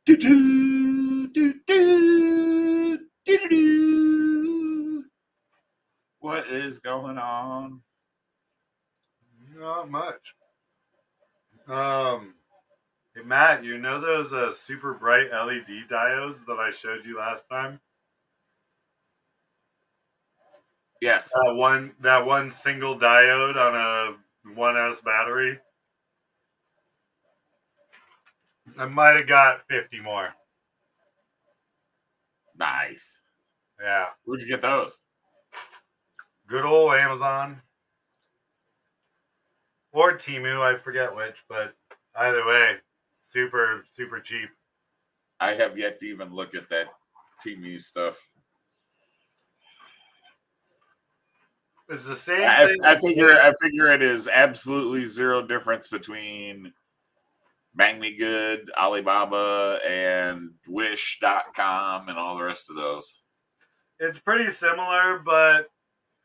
Do, do, do, do, do, do. What is going on? Not much. Hey Matt, you know those super bright LED diodes that I showed you last time? Yes. That one single diode on a 1S battery. I might have got 50 more. Nice. Yeah. Where'd you get those? Good old Amazon. Or Temu, I forget which, but either way, super, super cheap. I have yet to even look at that TinyWhoop stuff. It's the same thing. I figure it is absolutely zero difference between Bang Me Good, Alibaba, and Wish.com and all the rest of those. It's pretty similar, but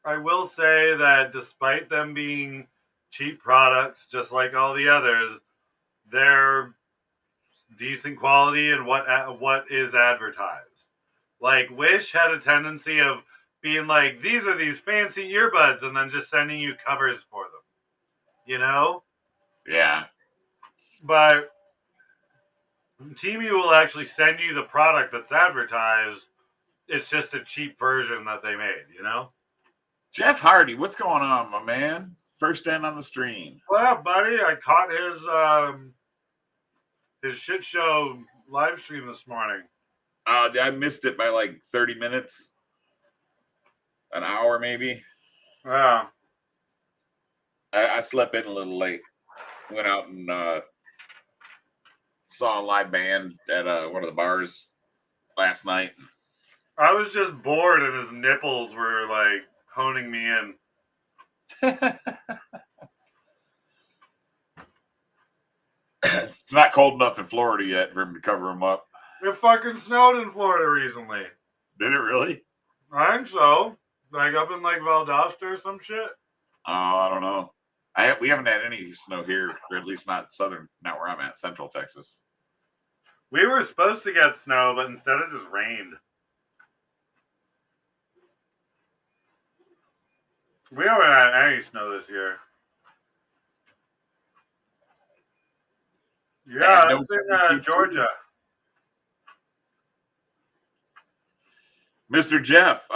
I will say that despite them being cheap products, just like all the others, they're decent quality and what is advertised. Like Wish had a tendency of being like, these are these fancy earbuds, and then just sending you covers for them. You know? Yeah. But Temu will actually send you the product that's advertised. It's just a cheap version that they made, you know? Jeff Hardy, what's going on, my man? First in on the stream. Well, buddy, I caught his shit show live stream this morning. I missed it by like 30 minutes. An hour, maybe. Yeah. I slept in a little late. Went out and saw a live band at one of the bars last night. I was just bored and his nipples were like honing me in. It's not cold enough in Florida yet for him to cover them up. It fucking snowed in Florida recently. Did it really? I think so. Like up in like Valdosta or some shit. Oh, I don't know. We haven't had any snow here, or at least not not where I'm at, Central Texas. We were supposed to get snow, but instead it just rained. We haven't had any snow this year. Yeah, it's in Georgia. Mr. Jeff,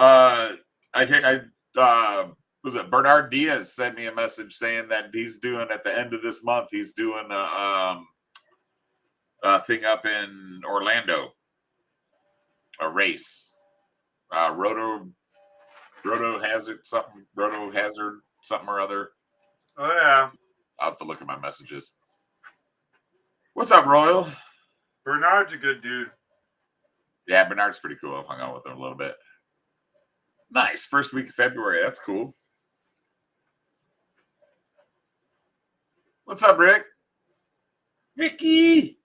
was it Bernard Diaz sent me a message saying that he's doing at the end of this month, he's doing a thing up in Orlando, a race, Roto Hazard something or other. Oh yeah, I'll have to look at my messages. What's up, Royal? Bernard's a good dude. Yeah, Bernard's pretty cool. I've hung out with him a little bit. Nice. First week of February. That's cool. What's up, Rick? Ricky.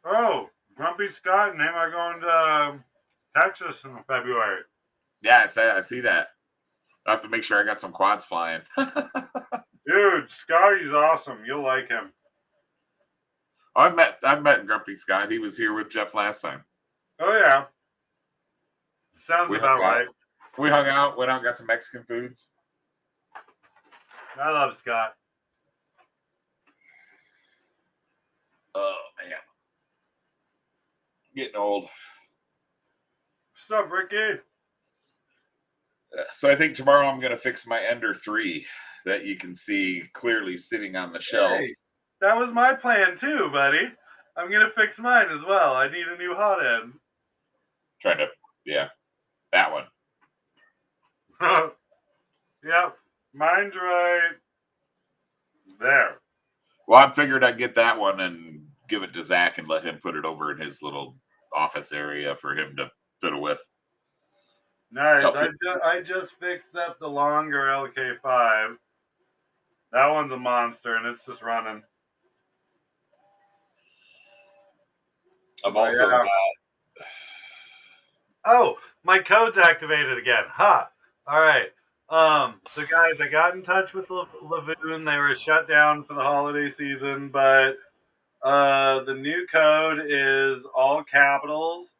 Oh, Grumpy Scott and him are going to Texas in February. Yeah, I see that. I have to make sure I got some quads flying. Dude, Scotty's awesome. You'll like him. Oh, I've met Grumpy Scott. He was here with Jeff last time. Oh yeah. Sounds about right. We hung out, went out and got some Mexican foods. I love Scott. Oh man. Getting old. What's up, Ricky? So I think tomorrow I'm going to fix my Ender 3 that you can see clearly sitting on the shelf. Hey, that was my plan too, buddy. I'm going to fix mine as well. I need a new hot end. That one. Yep, mine's right there. Well, I figured I'd get that one and give it to Zach and let him put it over in his little office area for him to fiddle with. Nice. I just fixed up the longer LK5. That one's a monster, and it's just running. I'm also... Oh, my code's activated again. Ha! All right. So guys, I got in touch with Lavoon. They were shut down for the holiday season, but The new code is all capitals,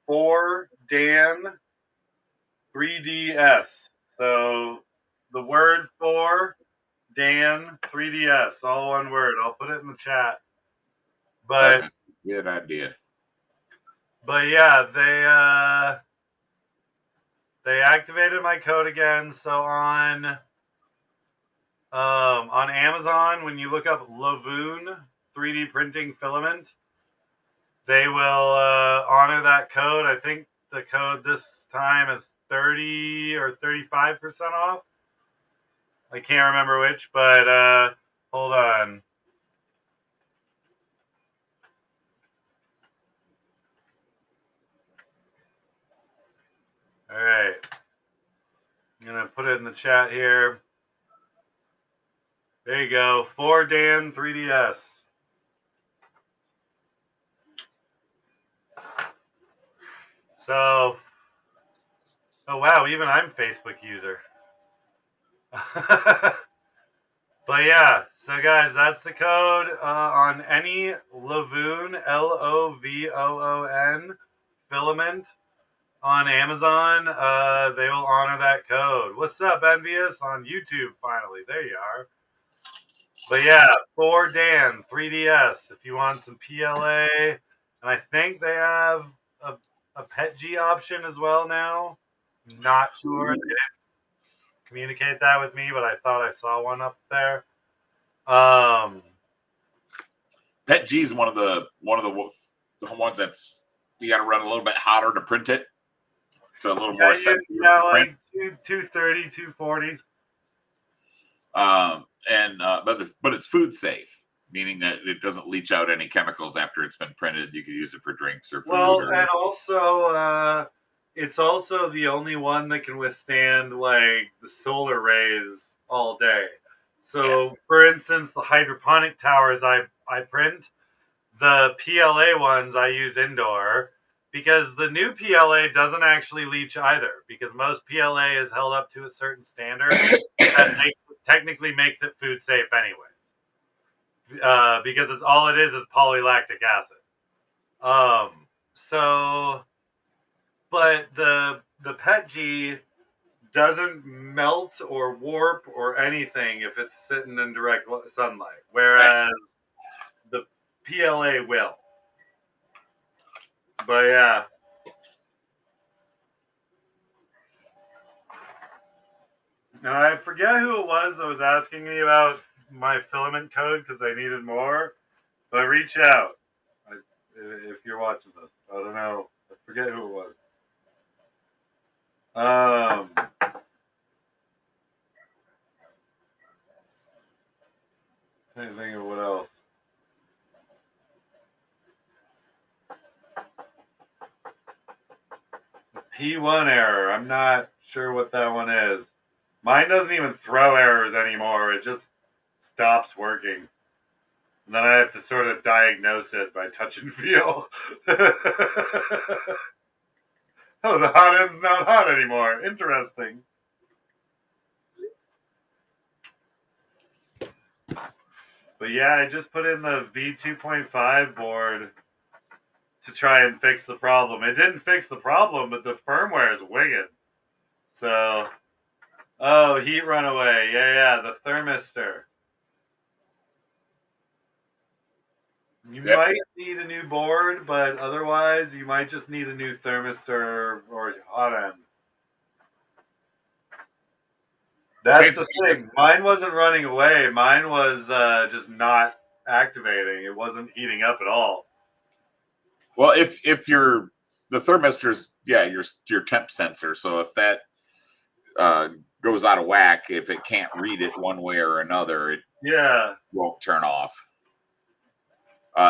4Dan3DS. So the word for Dan 3DS, all one word. I'll put it in the chat. But That's a good idea. yeah, they activated my code again. So on Amazon, when you look up Lavoon 3D printing filament, they will honor that code. I think the code this time is 30 or 35% off. I can't remember which, but hold on. All right. I'm going to put it in the chat here. There you go. 4Dan 3DS. So, oh wow, even I'm Facebook user. But yeah, so guys, that's the code on any Lavoon, Lovoon filament on Amazon. They will honor that code. What's up, Envious? On YouTube, finally. There you are. But yeah, 4Dan 3DS if you want some PLA. And I think they have a PETG option as well now. Not sure. They didn't communicate that with me, but I thought I saw one up there. Pet G is one of the ones that's you got to run a little bit hotter to print it. It's a little more sensitive. Yeah, like 230, 240. But it's food safe, meaning that it doesn't leach out any chemicals after it's been printed. You can use it for drinks or food. Well, and also it's also the only one that can withstand like the solar rays all day. So, for instance, the hydroponic towers I print, the PLA ones I use indoor because the new PLA doesn't actually leach either because most PLA is held up to a certain standard that technically makes it food safe anyway. Because it's all it is polylactic acid. But the PETG doesn't melt or warp or anything if it's sitting in direct sunlight, whereas the PLA will. But yeah. Now I forget who it was that was asking me about my filament code because I needed more. But reach out if you're watching this. I don't know. I forget who it was. Can't think of what else. P1 error. I'm not sure what that one is. Mine doesn't even throw errors anymore. It just stops working. And then I have to sort of diagnose it by touch and feel. Oh, the hot end's not hot anymore. Interesting. But yeah, I just put in the V2.5 board to try and fix the problem. It didn't fix the problem, but the firmware is wicked. So, oh, heat runaway. Yeah, the thermistor. You might need a new board, but otherwise you might just need a new thermistor or hot end. That's the thing. Mine wasn't running away. Mine was just not activating. It wasn't heating up at all. Well, if the thermistor's your temp sensor, so if that goes out of whack, if it can't read it one way or another, it won't turn off.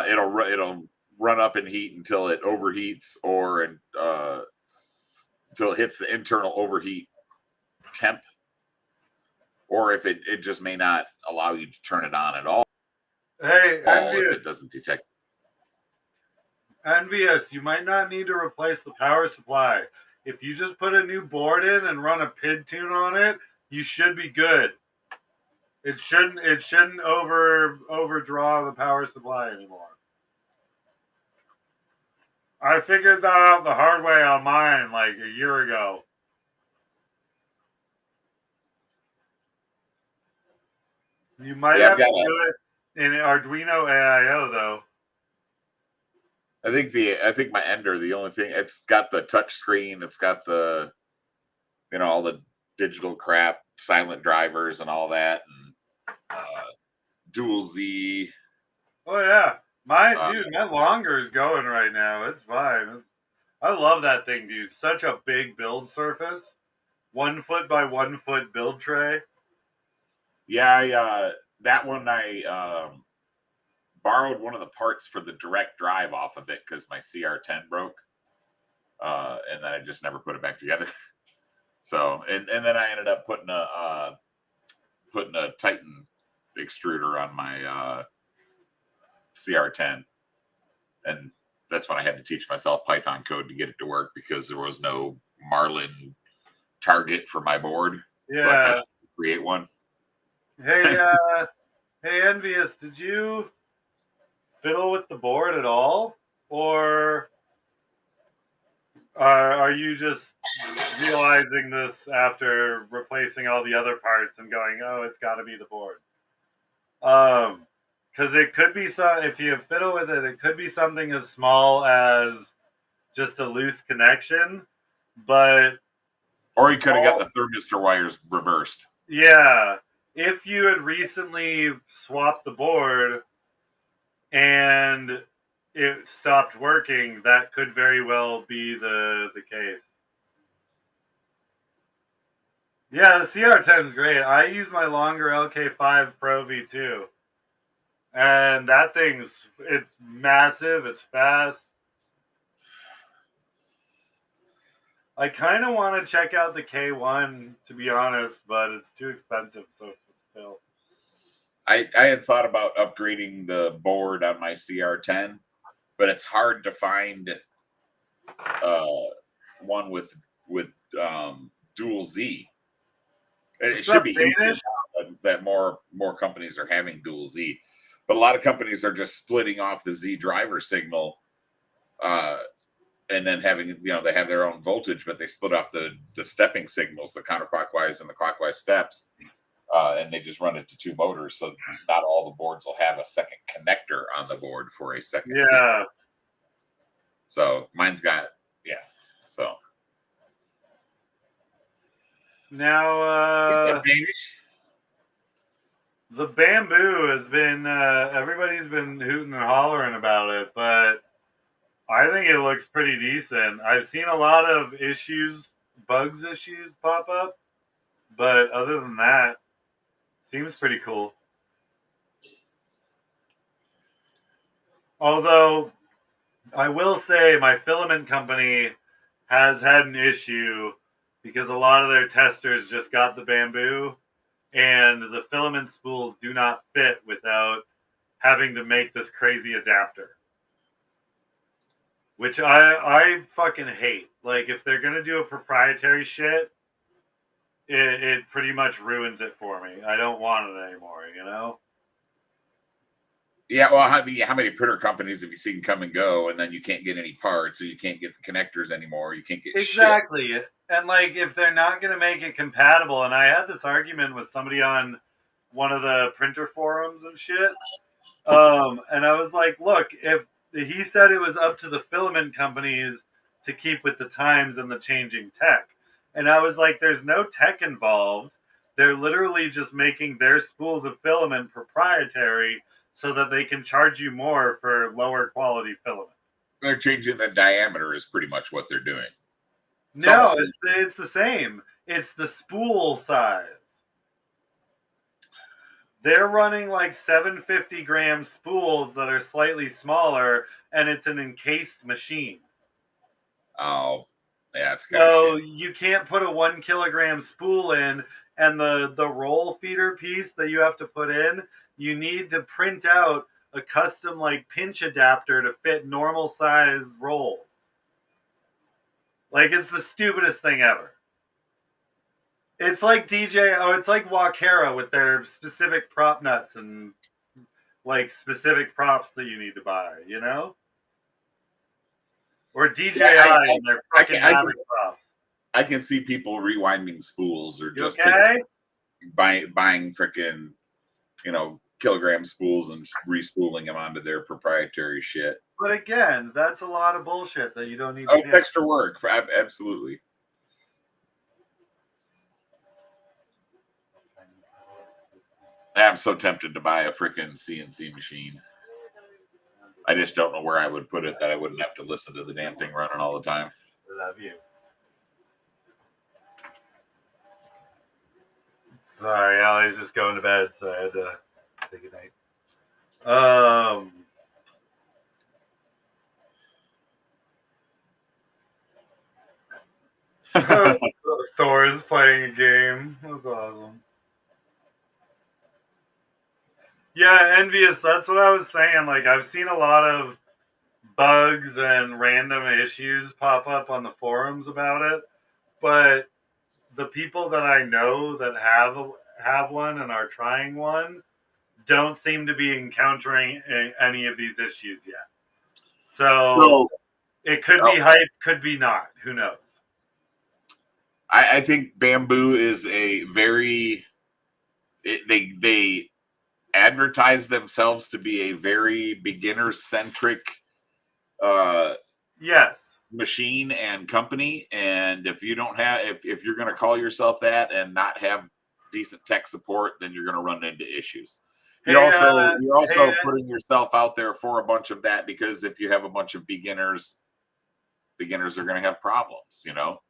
It'll run up in heat until it overheats or until it hits the internal overheat temp, or if it just may not allow you to turn it on at all. Hey, if it doesn't detect. Envious, you might not need to replace the power supply. If you just put a new board in and run a PID tune on it, you should be good. It shouldn't overdraw the power supply anymore. I figured that out the hard way on mine like a year ago. You might have to do it in Arduino AIO though. I think my Ender, the only thing, it's got the touch screen, it's got the, you know, all the digital crap, silent drivers and all that, and dual Z. Oh yeah, my longer is going right now. It's fine. I love that thing, dude. Such a big build surface, 1 foot by 1 foot build tray. Yeah, that one I borrowed one of the parts for the direct drive off of it because my CR10 broke, and then I just never put it back together. So, and then I ended up putting a Titan extruder on my CR10, and that's when I had to teach myself Python code to get it to work because there was no Marlin target for my board. Yeah. So I had to create one. Hey, hey, Envious, did you fiddle with the board at all, or are you just realizing this after replacing all the other parts and going, "Oh, it's got to be the board"? Because it could be if you fiddle with it, it could be something as small as just a loose connection, but or you could have got the thermistor wires reversed. Yeah, if you had recently swapped the board and it stopped working, that could very well be the case. Yeah, the CR10 is great. I use my longer LK5 Pro V2. And that it's massive, it's fast. I kind of want to check out the K1, to be honest, but it's too expensive, so still. I had thought about upgrading the board on my CR10, but it's hard to find one with dual Z. It should be easy that more companies are having dual Z, but a lot of companies are just splitting off the Z driver signal, and then having, you know, they have their own voltage, but they split off the stepping signals, the counterclockwise and the clockwise steps, and they just run it to 2 motors. So not all the boards will have a second connector on the board for a second. Yeah. Z. So mine's got, yeah. So now, Danish? The bamboo has been, everybody's been hooting and hollering about it, but I think it looks pretty decent. I've seen a lot of bugs issues pop up, but other than that, seems pretty cool. Although, I will say my filament company has had an issue because a lot of their testers just got the bamboo, and the filament spools do not fit without having to make this crazy adapter. Which I fucking hate. Like, if they're going to do a proprietary shit, it pretty much ruins it for me. I don't want it anymore, you know? Yeah, well, how many printer companies have you seen come and go, and then you can't get any parts, or you can't get the connectors anymore, you can't get exactly shit. And like, if they're not going to make it compatible, and I had this argument with somebody on one of the printer forums and shit, and I was like, look, if he said it was up to the filament companies to keep with the times and the changing tech, and I was like, there's no tech involved. They're literally just making their spools of filament proprietary so that they can charge you more for lower quality filament. They're changing the diameter is pretty much what they're doing. No, it's the same. It's the spool size. They're running like 750-gram spools that are slightly smaller, and it's an encased machine. Oh, yeah, it's so you can't put a 1 kilogram spool in, and the roll feeder piece that you have to put in, you need to print out a custom like pinch adapter to fit normal size rolls. Like, it's the stupidest thing ever. It's like DJ. Oh, it's like Wakera with their specific prop nuts and like specific props that you need to buy. You know, or Yeah, DJI and their fucking Maverick props. I can see people rewinding spools or You just okay? buying freaking, kilogram spools and respooling them onto their proprietary shit. But again, that's a lot of bullshit that you don't need Oh, to it's do. extra work. Absolutely. I'm so tempted to buy a freaking CNC machine. I just don't know where I would put it that I wouldn't have to listen to the damn thing running all the time. I love you. Sorry, Allie's just going to bed, so I had to say goodnight. Thor's playing a game. That's awesome. Yeah, envious. That's what I was saying. Like, I've seen a lot of bugs and random issues pop up on the forums about it, but the people that I know that have one and are trying one don't seem to be encountering any of these issues yet. So it could be hype, could be not. Who knows? I think Bamboo is a very they advertise themselves to be a very beginner centric Yes. machine and company, and if you don't have if you're going to call yourself that and not have decent tech support, then you're going to run into issues. You're also putting yourself out there for a bunch of that, because if you have a bunch of beginners are going to have problems,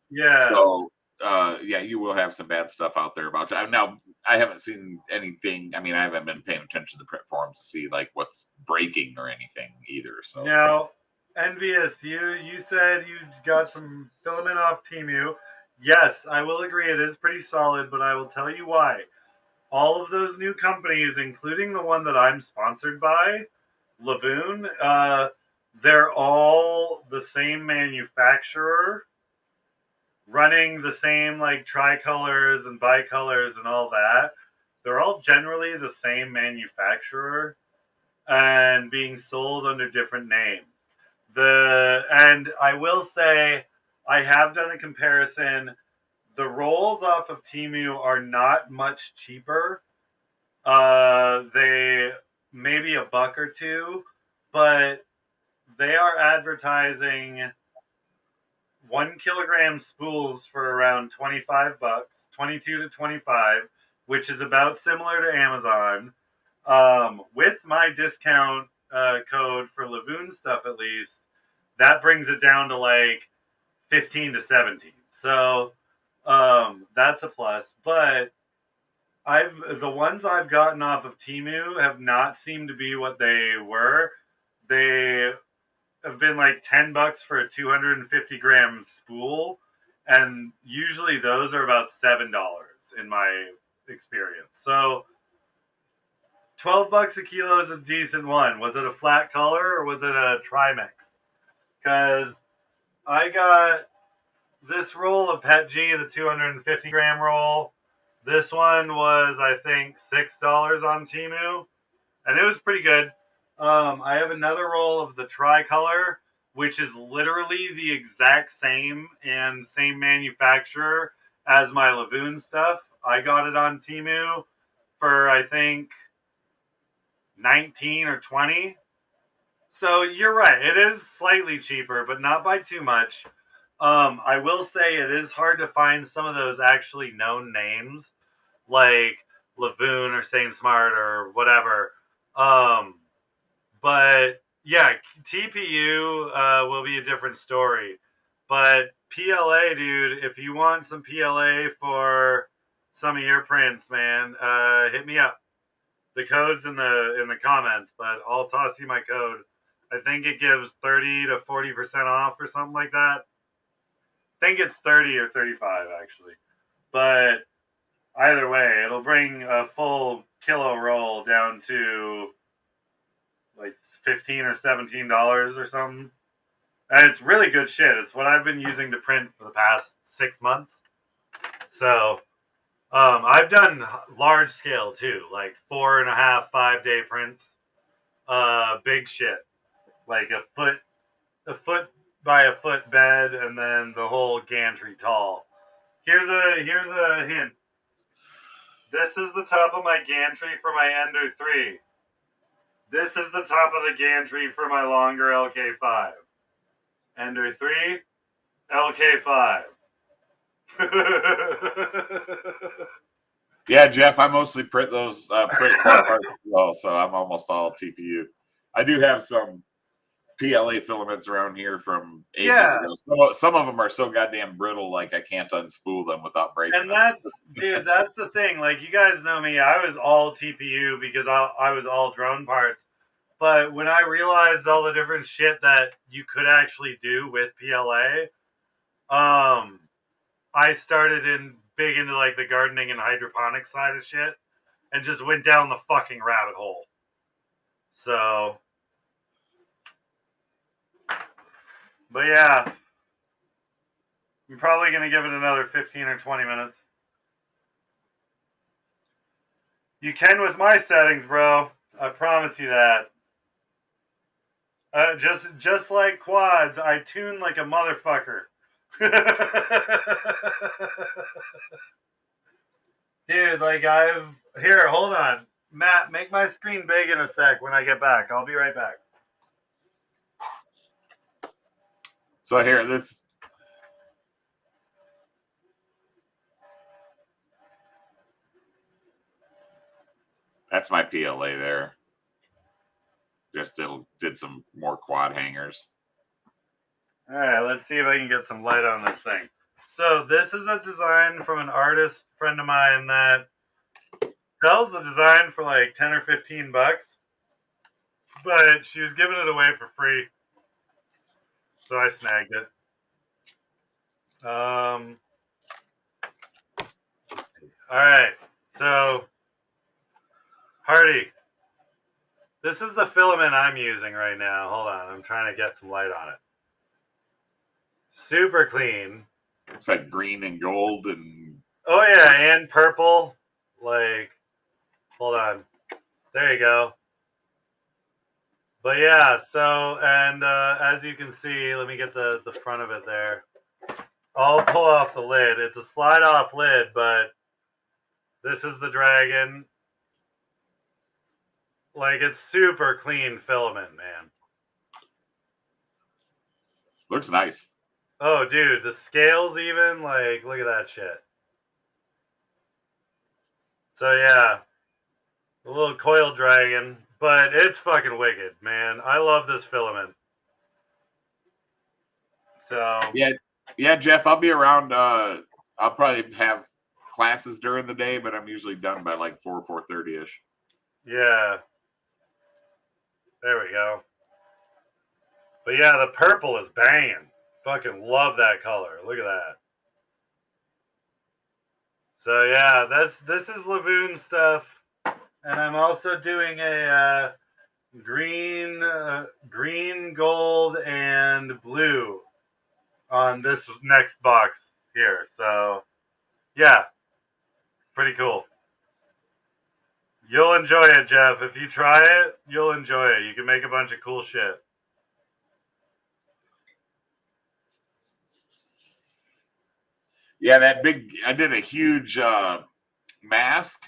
Yeah. So yeah, you will have some bad stuff out there about you. Now, I haven't seen anything. I mean, I haven't been paying attention to the print forums to see like what's breaking or anything either. So now, envious, you said you got some filament off Temu. Yes, I will agree. It is pretty solid, but I will tell you why. All of those new companies, including the one that I'm sponsored by, Lavoon, they're all the same manufacturer, running the same like tricolors and bicolors and all that. They're all generally the same manufacturer and being sold under different names. And I will say, I have done a comparison. The rolls off of Temu are not much cheaper. They maybe a buck or two, but they are advertising 1 kilogram spools for around $25, 22 to 25, which is about similar to Amazon. With my discount code for Lavoon stuff, at least, that brings it down to like 15 to 17. So that's a plus. But the ones I've gotten off of Temu have not seemed to be what they were. They have been like $10 for a 250-gram spool, and usually those are about $7 in my experience. So $12 a kilo is a decent one. Was it a flat color or was it a trimix? Because I got this roll of Pet G, the 250-gram roll. This one was, I think, $6 on Temu, and it was pretty good. I have another roll of the tricolor, which is literally the exact same and same manufacturer as my Lavoon stuff. I got it on Temu for, I think, 19 or 20. So you're right. It is slightly cheaper, but not by too much. I will say it is hard to find some of those actually known names, like Lavoon or Same Smart or whatever. But yeah, TPU will be a different story. But PLA, dude, if you want some PLA for some of your prints, man, hit me up. The code's in the comments, but I'll toss you my code. I think it gives 30 to 40% off or something like that. I think it's 30 or 35 actually. But either way, it'll bring a full kilo roll down to like $15 or $17 or something. And it's really good shit. It's what I've been using to print for the past 6 months. So I've done large scale too, like 4.5, 5 day prints. Big shit, like a foot by a foot bed, and then the whole gantry tall. Here's a hint. This is the top of my gantry for my Ender 3. This is the top of the gantry for my longer LK5. Ender 3, LK5. Yeah, Jeff, I mostly print those print quad parts as well, so I'm almost all TPU. I do have some PLA filaments around here from ages ago. Some of them are so goddamn brittle, like I can't unspool them without breaking and them. dude, that's the thing. Like, you guys know me, I was all TPU because I was all drone parts. But when I realized all the different shit that you could actually do with PLA, I started big into like the gardening and hydroponics side of shit, and just went down the fucking rabbit hole. So, but yeah, I'm probably gonna give it another 15 or 20 minutes. You can with my settings, bro. I promise you that. Just like quads, I tune like a motherfucker. Dude, like here, hold on. Matt, make my screen big in a sec when I get back. I'll be right back. So here, that's my PLA there. Just did some more quad hangers. All right, let's see if I can get some light on this thing. So this is a design from an artist friend of mine that sells the design for like 10 or 15 bucks, but she was giving it away for free, so I snagged it. All right, so Hardy, this is the filament I'm using right now. Hold on, I'm trying to get some light on it. Super clean. It's like green and gold and oh yeah, and purple. Like, hold on, there you go. But yeah, so, and as you can see, let me get the front of it there. I'll pull off the lid. It's a slide off lid, but this is the dragon. Like, it's super clean filament, man. Looks nice. Oh, dude, the scales even, like, look at that shit. So yeah, a little coil dragon, but it's fucking wicked, man. I love this filament. So yeah, Jeff, I'll be around. I'll probably have classes during the day, but I'm usually done by like 4:30 ish. yeah, there we go. But yeah, the purple is banging. Fucking love that color. Look at that. So yeah, this is Lavoon stuff, and I'm also doing a green, gold, and blue on this next box here. So yeah, pretty cool. You'll enjoy it, Jeff. If you try it, you'll enjoy it. You can make a bunch of cool shit. Yeah, I did a huge mask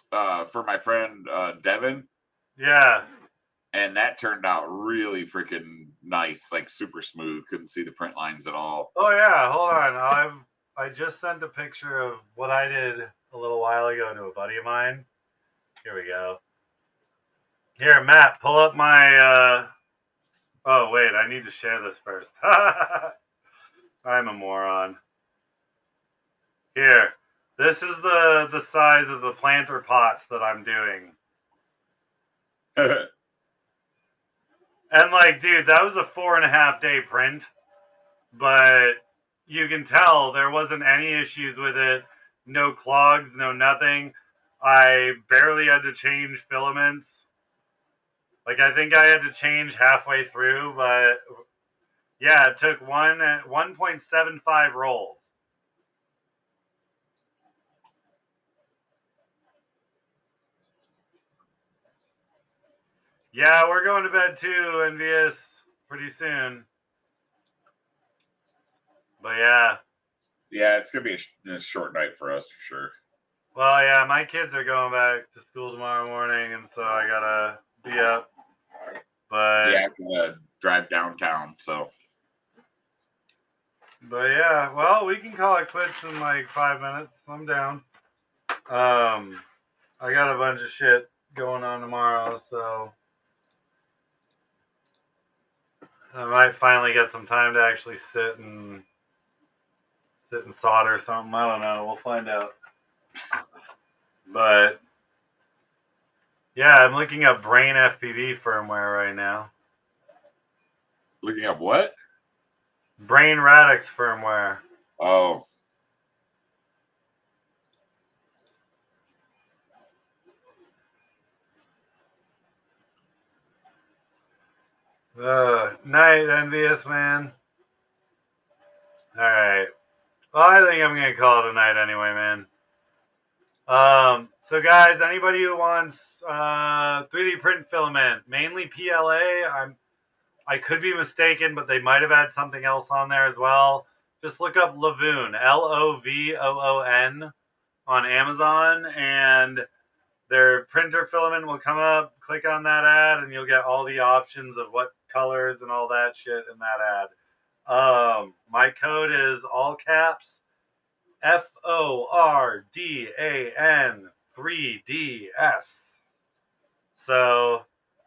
for my friend Devin. Yeah. And that turned out really freaking nice, like super smooth. Couldn't see the print lines at all. Oh yeah, hold on. I just sent a picture of what I did a little while ago to a buddy of mine. Here we go. Here, Matt, pull up my oh wait, I need to share this first. I'm a moron. Here. This is the size of the planter pots that I'm doing. And like, dude, that was a 4.5 day print, but you can tell there wasn't any issues with it. No clogs, no nothing. I barely had to change filaments. Like, I think I had to change halfway through, but yeah, it took 1.75 rolls. Yeah, we're going to bed too, Envious, pretty soon. But yeah. Yeah, it's gonna be a short night for us for sure. Well, yeah, my kids are going back to school tomorrow morning, and so I gotta be up. But yeah, I'm gonna drive downtown. So yeah, well, we can call it quits in like 5 minutes. I'm down. I got a bunch of shit going on tomorrow, so I might finally get some time to actually sit and solder something. I don't know. We'll find out. But yeah, I'm looking up Brain FPV firmware right now. looking up what? Brain Radix firmware. Oh, Night, Envious man. All right. Well, I think I'm gonna call it a night anyway, man. So guys, anybody who wants 3D print filament, mainly PLA, I could be mistaken, but they might have had something else on there as well. Just look up Lavoon, Lovoon, on Amazon, and their printer filament will come up. Click on that ad, and you'll get all the options of what colors and all that shit in that ad. My code is all caps FORDAN 3DS. So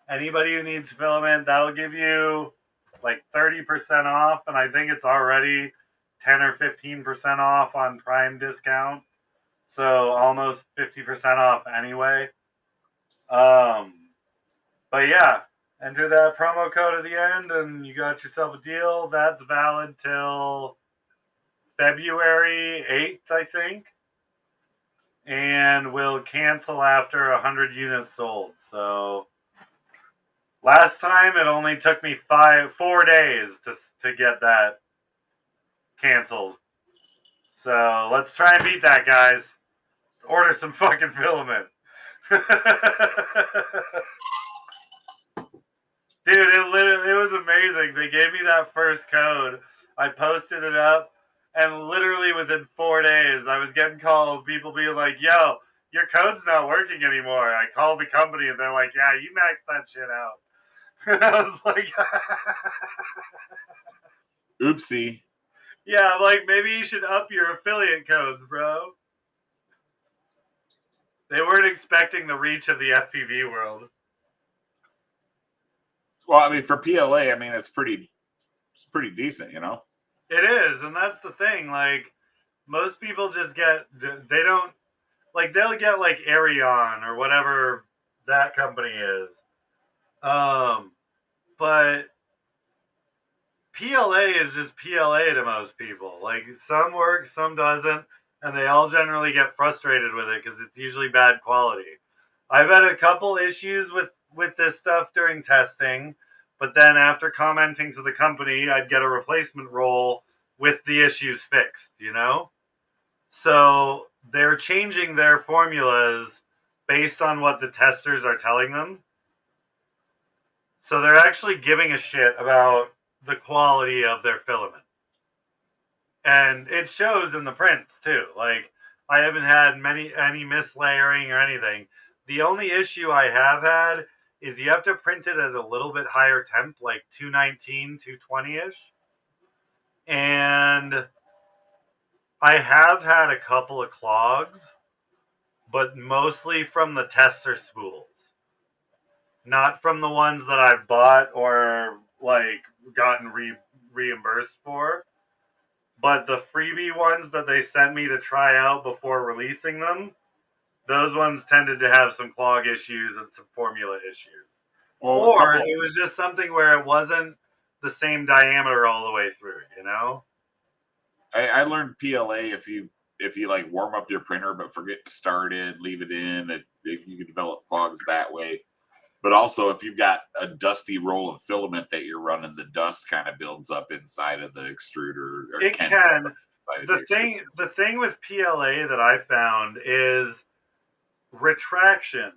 anybody who needs filament, that'll give you like 30% off, and I think it's already 10 or 15% off on Prime discount. So almost 50% off anyway. But yeah, enter that promo code at the end and you got yourself a deal. That's valid till February 8th, I think. And will cancel after 100 units sold. So last time it only took me 4 days to get that canceled. So let's try and beat that, guys. Let's order some fucking filament. Dude, it was amazing. They gave me that first code. I posted it up, and literally within 4 days, I was getting calls, people being like, yo, your code's not working anymore. I called the company, and they're like, yeah, you maxed that shit out. And I was like, oopsie. yeah, like, maybe you should up your affiliate codes, bro. They weren't expecting the reach of the FPV world. Well, I mean, for PLA, I mean, it's pretty decent, you know. It is, and that's the thing. Like, most people just they don't, like, they'll get, like, Arion or whatever that company is. But PLA is just PLA to most people. Like, some works, some doesn't, and they all generally get frustrated with it because it's usually bad quality. I've had a couple issues with this stuff during testing, but then after commenting to the company, I'd get a replacement roll with the issues fixed, you know? So they're changing their formulas based on what the testers are telling them. So they're actually giving a shit about the quality of their filament. And it shows in the prints too. Like, I haven't had any mislayering or anything. The only issue I have had is you have to print it at a little bit higher temp, like 219, 220-ish. And I have had a couple of clogs, but mostly from the tester spools. Not from the ones that I've bought or, like, gotten reimbursed for. But the freebie ones that they sent me to try out before releasing them, those ones tended to have some clog issues and some formula issues. Or it was just something where it wasn't the same diameter all the way through, you know? I learned PLA if you like warm up your printer but forget to start it, leave it in, you can develop clogs that way. But also, if you've got a dusty roll of filament that you're running, the dust kind of builds up inside of the extruder. Or it can. The thing with PLA that I found is retraction.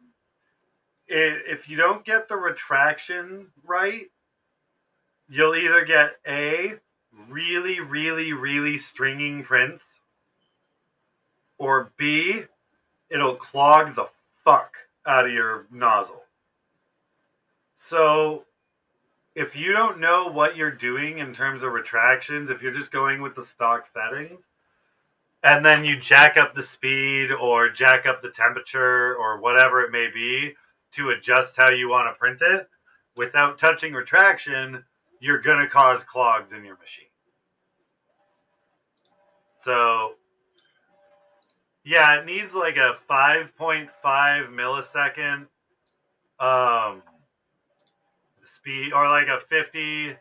if you don't get the retraction right, you'll either get A, really, really, really stringing prints, or B, it'll clog the fuck out of your nozzle. So if you don't know what you're doing in terms of retractions, if you're just going with the stock settings, and then you jack up the speed or jack up the temperature or whatever it may be to adjust how you want to print it, without touching retraction, you're going to cause clogs in your machine. So, yeah, it needs like a 5.5 millisecond speed, or like a 50.5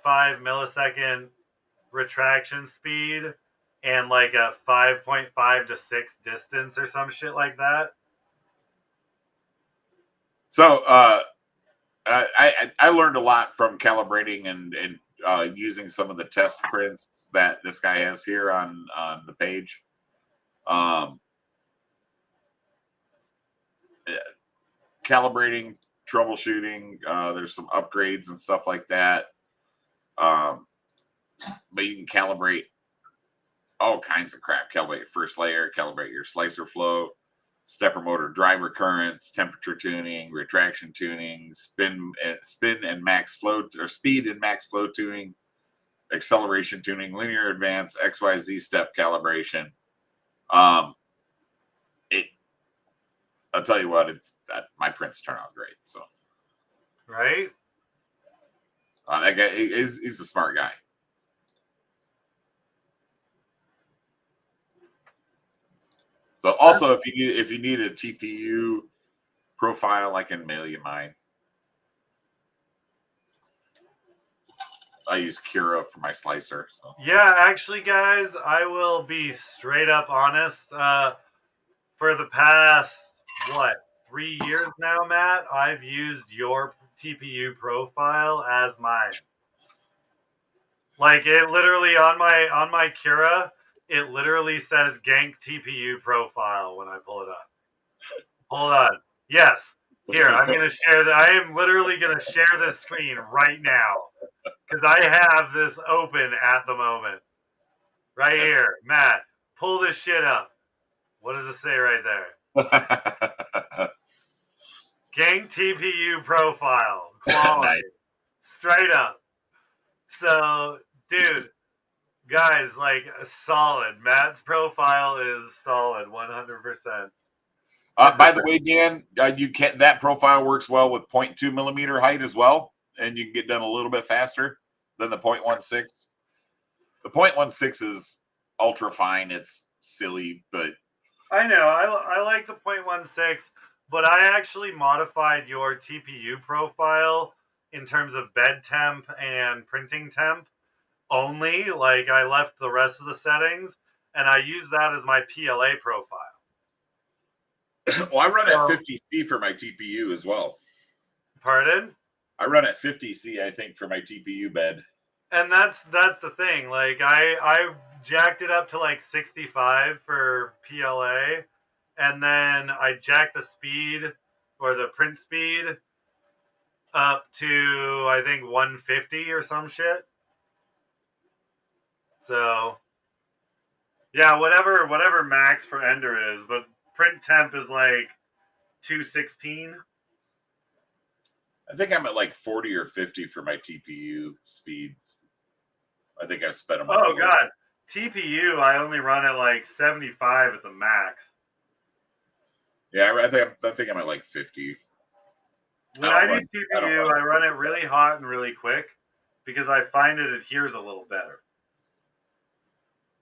millisecond retraction speed, and like a 5.5 to 6 distance or some shit like that. So I learned a lot from calibrating and using some of the test prints that this guy has here on the page. Calibrating, troubleshooting. There's some upgrades and stuff like that. But you can calibrate all kinds of crap. Calibrate your first layer, calibrate your slicer flow, stepper motor driver currents, temperature tuning, retraction tuning, spin and max flow, or speed and max flow tuning, acceleration tuning, linear advance, XYZ step calibration. I'll tell you what, my prints turn out great. So, right? That guy, he's a smart guy. So, also, if you need a TPU profile, I can mail you mine. I use Cura for my slicer. So. Yeah, actually, guys, I will be straight up honest. For the past, 3 years now, Matt, I've used your TPU profile as mine. Like, it literally, on my Cura, it literally says Gank TPU profile when I pull it up. Hold on. Yes. Here, I'm going to share I am literally going to share this screen right now, because I have this open at the moment. Right here. Matt, pull this shit up. What does it say right there? Gang TPU profile. Quality. Nice. Straight up. So, dude, guys, like, solid. Matt's profile is solid, 100%. By the way, Dan, that profile works well with 0.2 millimeter height as well, and you can get done a little bit faster than the 0.16. The 0.16 is ultra fine. It's silly, but I know I like the 0.16, but I actually modified your TPU profile in terms of bed temp and printing temp only. Like, I left the rest of the settings, and I use that as my PLA profile. Well, I run at 50C for my TPU as well. Pardon? I run at 50C, I think, for my TPU bed. And that's the thing. Like, I jacked it up to like 65 for PLA, and then I jacked the speed, or the print speed, up to, I think, 150 or some shit. So, yeah, whatever max for Ender is, but print temp is like 216. I think I'm at like 40 or 50 for my TPU speed. I think I sped them up. Oh, God. TPU, I only run at like 75 at the max. Yeah, I think I'm at like 50. When I do TPU, I run it really hot and really quick, because I find it adheres a little better.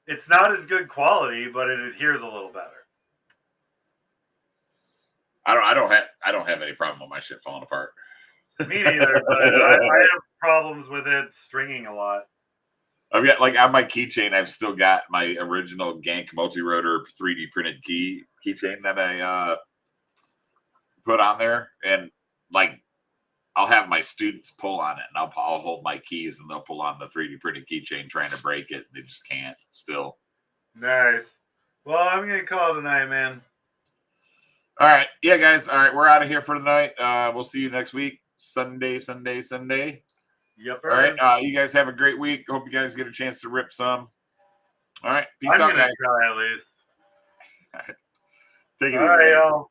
It's not as good quality, but it adheres a little better. I don't have any problem with my shit falling apart. Me neither, but I have problems with it stringing a lot. I've got, like, on my keychain, I've still got my original Gank MultiRotor 3D printed keychain that I put on there, and like, I'll have my students pull on it, and I'll hold my keys, and they'll pull on the 3D printed keychain trying to break it. They just can't still. Nice. Well, I'm gonna call it a night, man. All right. Yeah, guys. All right. We're out of here for tonight. We'll see you next week. Sunday. Yep. All right. You guys have a great week. Hope you guys get a chance to rip some. All right. Peace I'm out, gonna guys. try at least. Take it All easy, right, guys. y'all.